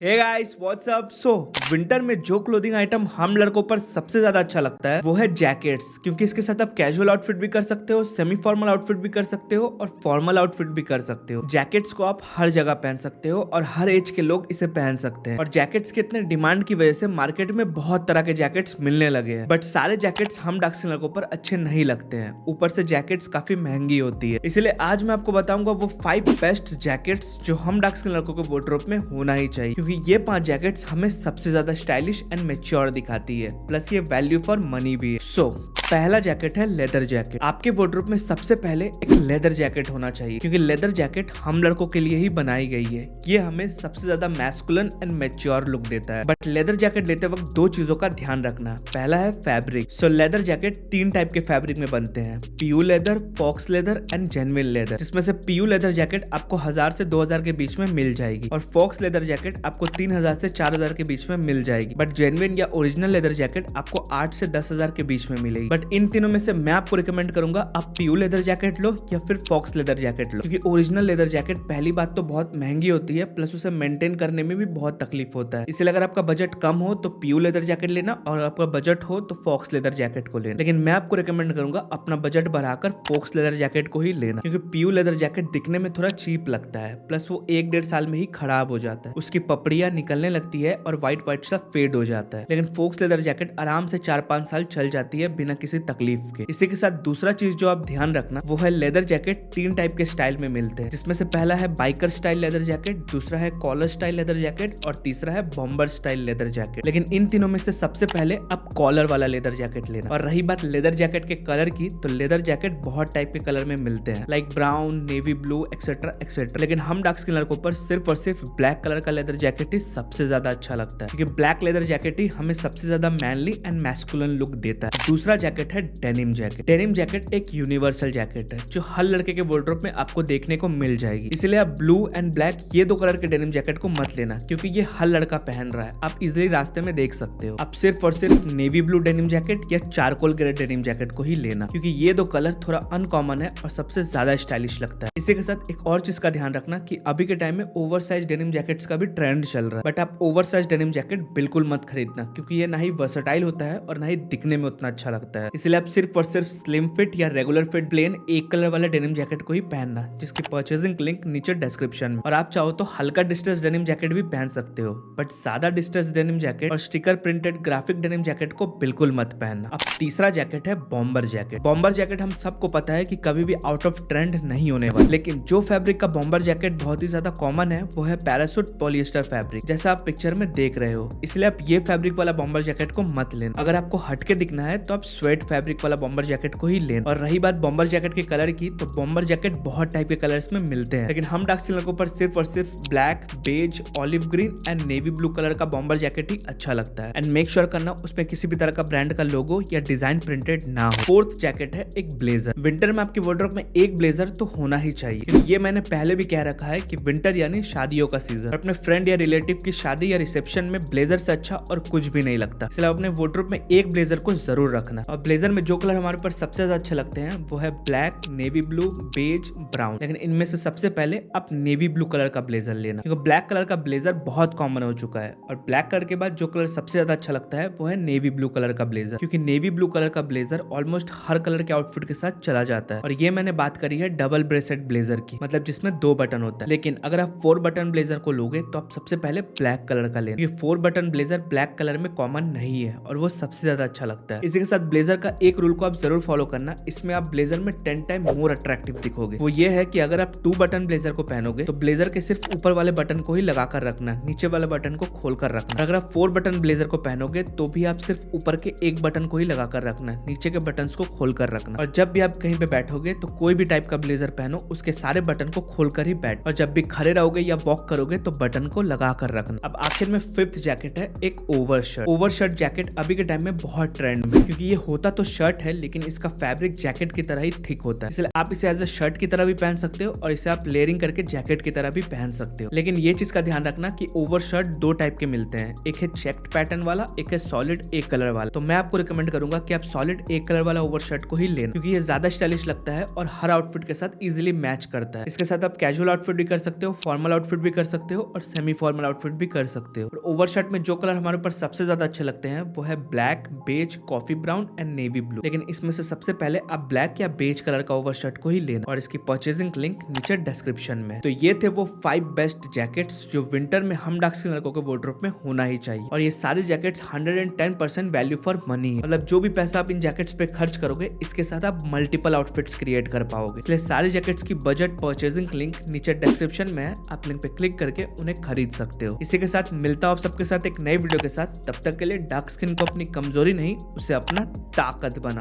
हे guys what's up. So winter में जो clothing item हम लड़कों पर सबसे ज्यादा अच्छा लगता है वो है जैकेट्स, क्योंकि इसके साथ आप कैजुअल आउटफिट भी कर सकते हो, सेमी फॉर्मल आउटफिट भी कर सकते हो और फॉर्मल आउटफिट भी कर सकते हो। जैकेट्स को आप हर जगह पहन सकते हो और हर एज के लोग इसे पहन सकते हैं। और जैकेट्स के इतने डिमांड की वजह से मार्केट में बहुत तरह के जैकेट्स मिलने लगे हैं, बट सारे जैकेट्स हम डार्क स्किन लड़कों पर अच्छे नहीं लगते हैं। ऊपर से जैकेट्स काफी महंगी होती है, इसलिए आज मैं आपको बताऊंगा वो 5 बेस्ट जैकेट्स जो हम डार्क स्किन लड़कों के वार्डरोब में होना ही चाहिए, क्योंकि ये 5 जैकेट्स हमें सबसे ज्यादा स्टाइलिश एंड मैच्योर दिखाती है, प्लस ये वैल्यू फॉर मनी भी है। सो पहला जैकेट है लेदर जैकेट। आपके वार्डरोब में सबसे पहले एक लेदर जैकेट होना चाहिए, क्योंकि लेदर जैकेट हम लड़कों के लिए ही बनाई गई है। ये हमें सबसे ज्यादा मैस्कुलिन एंड मैच्योर लुक देता है। बट लेदर जैकेट लेते वक्त 2 चीजों का ध्यान रखना। पहला है fabric. So leather jacket 3 type के फैब्रिक में बनते हैं, PU leather, faux leather and genuine leather, जिसमें से पीयू लेदर जैकेट आपको 1000 से 2000 के बीच में मिल जाएगी और फॉक्स लेदर जैकेट आपको 3000 से 4000 के बीच में मिल जाएगी। बट जेन्युइन या ओरिजिनल लेदर जैकेट आपको 8 से 10,000 के बीच में मिलेगी। बट इन तीनों में से मैं आपको रिकमेंड करूंगा आप पीयू लेदर जैकेट लो या फिर फॉक्स लेदर जैकेट लो, क्योंकि ओरिजिनल लेदर जैकेट पहली बात तो बहुत महंगी होती है, प्लस उसे मेंटेन करने में भी बहुत तकलीफ होता है। इसलिए अगर आपका बजट कम हो तो पीयू लेदर जैकेट लेना, और आपका बजट हो तो फॉक्स लेदर जैकेट को लेना। लेकिन मैं आपको रिकमेंड करूंगा अपना बजट बढ़ाकर फॉक्स लेदर जैकेट को ही लेना, क्योंकि पीयू लेदर जैकेट दिखने में थोड़ा चीप लगता है, प्लस वो 1-1.5 साल में ही खराब हो जाता है, उसकी पपड़ियां निकलने लगती है और व्हाइट सा फेड हो जाता है। लेकिन फॉक्स लेदर जैकेट आराम से 4-5 साल चल जाती है बिना किसी तकलीफ के। इसी के साथ दूसरा चीज जो आप ध्यान रखना वो है लेदर जैकेट 3 टाइप के स्टाइल में मिलते हैं, जिसमें से पहला है बाइकर स्टाइल लेदर जैकेट, दूसरा है कॉलर स्टाइल लेदर जैकेट और तीसरा है बॉम्बर स्टाइल लेदर जैकेट। लेकिन इन तीनों में से सबसे पहले आप कॉलर वाला लेदर जैकेट लेना। और रही बात लेदर जैकेट के कलर की, तो लेदर जैकेट बहुत टाइप के कलर में मिलते हैं, like brown, navy blue etcetera etcetera. लेकिन हम डार्क स्किन लड़कों पर सिर्फ और सिर्फ ब्लैक कलर का लेदर जैकेट ही सबसे ज्यादा अच्छा लगता है, क्योंकि ब्लैक लेदर जैकेट ही हमें सबसे ज्यादा मैनली एंड मैस्कुलिन लुक देता है। दूसरा जैकेट है डेनिम जैकेट। डेनिम जैकेट एक यूनिवर्सल जैकेट है जो हर लड़के के वार्डरोब में आपको देखने को मिल जाएगी, इसलिए आप ब्लू एंड ब्लैक ये 2 कलर के डेनिम जैकेट को मत लेना, क्योंकि ये हर लड़का पहन रहा है, आप इजिली रास्ते में देख सकते हो। आप सिर्फ और सिर्फ नेवी ब्लू डेनिम जैकेट या चारकोल ग्रे डेनिम जैकेट को ही लेना, क्योंकि ये 2 कलर थोड़ा अनकॉमन है और सबसे ज्यादा स्टाइलिश लगता है। इसी के साथ एक और चीज का ध्यान रखना कि अभी के टाइम में ओवर साइज डेनिम जैकेट्स का भी ट्रेंड चल रहा है, बट आप ओवर साइज डेनिम जैकेट बिल्कुल मत खरीदना, क्योंकि ये ना ही वर्सेटाइल होता है और ना ही दिखने में उतना अच्छा लगता है। इसलिए आप सिर्फ और सिर्फ स्लिम फिट या रेगुलर फिट प्लेन एक कलर वाला डेनिम जैकेट को ही पहनना, जिसकी परचेजिंग लिंक नीचे डिस्क्रिप्शन में। और आप चाहो तो हल्का डिस्ट्रेस डेनिम जैकेट भी पहन सकते हो, बट सादा डिस्ट्रेस डेनिम जैकेट और sticker printed graphic denim jacket को बिल्कुल मत पहनना। अब तीसरा जैकेट है बॉम्बर जैकेट। बॉम्बर जैकेट हम सबको पता है कि कभी भी आउट ऑफ ट्रेंड नहीं होने वाला, लेकिन जो फैब्रिक का बॉम्बर जैकेट बहुत ही ज्यादा कॉमन है वो है पैरासूट पॉलिएस्टर फैब्रिक, जैसा आप पिक्चर में देख रहे हो। इसलिए आप ये फैब्रिक वाला बॉम्बर जैकेट को मत लेना। अगर आपको हटके दिखना है तो आप स्वेट फैब्रिक वाला बॉम्बर जैकेट को ही लेना। और रही बात बॉम्बर जैकेट के कलर की, तो बॉम्बर जैकेट बहुत टाइप के कलर्स में मिलते हैं, लेकिन हम डार्क स्किन लड़कों पर सिर्फ और सिर्फ black, beige, olive green and navy blue colour का बॉम्बर जैकेट ही अच्छा लगता है। एंड मेक श्योर करना उसमें किसी भी तरह का ब्रांड का लोगो या डिजाइन प्रिंटेड ना हो। फोर्थ जैकेट है एक ब्लेजर। विंटर में आपके वार्डरोब में एक ब्लेजर तो होना ही चाहिए, क्योंकि ये मैंने पहले भी कह रखा है कि विंटर यानी शादियों का सीजन। अपने फ्रेंड या रिलेटिव की शादी या रिसेप्शन में ब्लेजर से अच्छा और कुछ भी नहीं लगता, इसलिए अपने वार्डरोब में एक ब्लेजर को जरूर रखना। और ब्लेजर में जो कलर हमारे ऊपर सबसे ज्यादा अच्छे लगते हैं वो है black, navy blue, beige, brown. लेकिन इनमें से सबसे पहले आप नेवी ब्लू कलर का ब्लेजर लेना, क्योंकि ब्लैक कलर का ब्लेजर बहुत कॉमन हो चुका है। और ब्लैक कलर के बाद जो कलर सबसे ज्यादा अच्छा लगता है वो है नेवी ब्लू कलर का ब्लेजर, क्योंकि नेवी ब्लू कलर का ब्लेजर ऑलमोस्ट हर कलर के आउटफिट के साथ चला जाता है। और ये मैंने बात करी है डबल ब्रेसेड ब्लेजर की, मतलब जिसमें 2 बटन होता है। लेकिन अगर आप 4 बटन ब्लेजर को लोगे तो आप सबसे पहले ब्लैक कलर का लेना। ये 4 बटन ब्लेजर ब्लैक कलर में कॉमन नहीं है और वो सबसे ज्यादा अच्छा लगता है। इसी के साथ ब्लेजर का एक रूल को आप जरूर फॉलो करना, इसमें आप ब्लेजर में 10 टाइम मोर अट्रैक्टिव दिखोगे। वो ये है कि अगर आप 2 बटन ब्लेजर को पहनोगे तो ब्लेजर के सिर्फ ऊपर वाले बटन को ही लगा कर रखना, नीचे वाले बटन को खोल कर रखना। अगर आप 4 बटन ब्लेजर को पहनोगे तो भी आप सिर्फ ऊपर के एक बटन को ही लगा कर रखना, नीचे के बटन को खोल कर रखना। और जब भी आप कहीं पे बैठोगे तो कोई भी टाइप का ब्लेजर पहनो, उसके सारे बटन को खोल कर ही बैठ। और जब भी खड़े रहोगे या वॉक करोगे तो बटन को लगा कर रखना। अब आखिर में 5th जैकेट है एक over shirt. Over shirt jacket अभी के टाइम में बहुत ट्रेंड में, क्योंकि ये होता तो शर्ट है लेकिन इसका फैब्रिक जैकेट की तरह ही थिक होता है, इसलिए आप इसे एज अ शर्ट की तरह भी पहन सकते हो और इसे आप लेयरिंग करके जैकेट की तरह भी पहन सकते हो। लेकिन ये चीज का ध्यान रखना कि ओवर शर्ट दो टाइप के मिलते हैं, एक है चेक्ड पैटर्न वाला, एक है सॉलिड एक कलर वाला। तो मैं आपको रिकमेंड करूंगा कि आप सॉलिड एक कलर वाला ओवर शर्ट को ही लेना, क्योंकि ये ज्यादा स्टाइलिश लगता है और हर आउटफिट के साथ इजीली मैच करता है। इसके साथ आप कैजुअल आउटफिट भी कर सकते हो, फॉर्मल आउटफिट भी कर सकते हो और सेमी फॉर्मल आउटफिट भी कर सकते हो। और ओवर शर्ट में जो कलर हमारे ऊपर सबसे ज्यादा अच्छे लगते हैं वो है black, beige, coffee brown and navy blue. लेकिन इसमें से सबसे पहले आप ब्लैक या बेज कलर का ओवर शर्ट को ही लेना और इसकी परचेजिंग लिंक नीचे डिस्क्रिप्शन में। तो ये थे वो 5 बेस्ट जैकेट्स जो विंटर में हम डार्क स्किन लड़कों के वार्डरोब में होना ही चाहिए। और ये सारे जैकेट्स 110% वैल्यू फॉर मनी है, मतलब जो भी पैसा आप इन जैकेट्स पे खर्च करोगे इसके साथ आप मल्टीपल आउटफिट्स क्रिएट कर पाओगे। इसलिए सारे जैकेट्स की बजट परचेजिंग लिंक नीचे डिस्क्रिप्शन में है, आप लिंक पे क्लिक करके उन्हें खरीद सकते हो। इसी के साथ मिलता हूं आप सबके साथ एक नई वीडियो के साथ, तब तक के लिए डार्क स्किन को अपनी कमजोरी नहीं उसे अपना ताकत बना।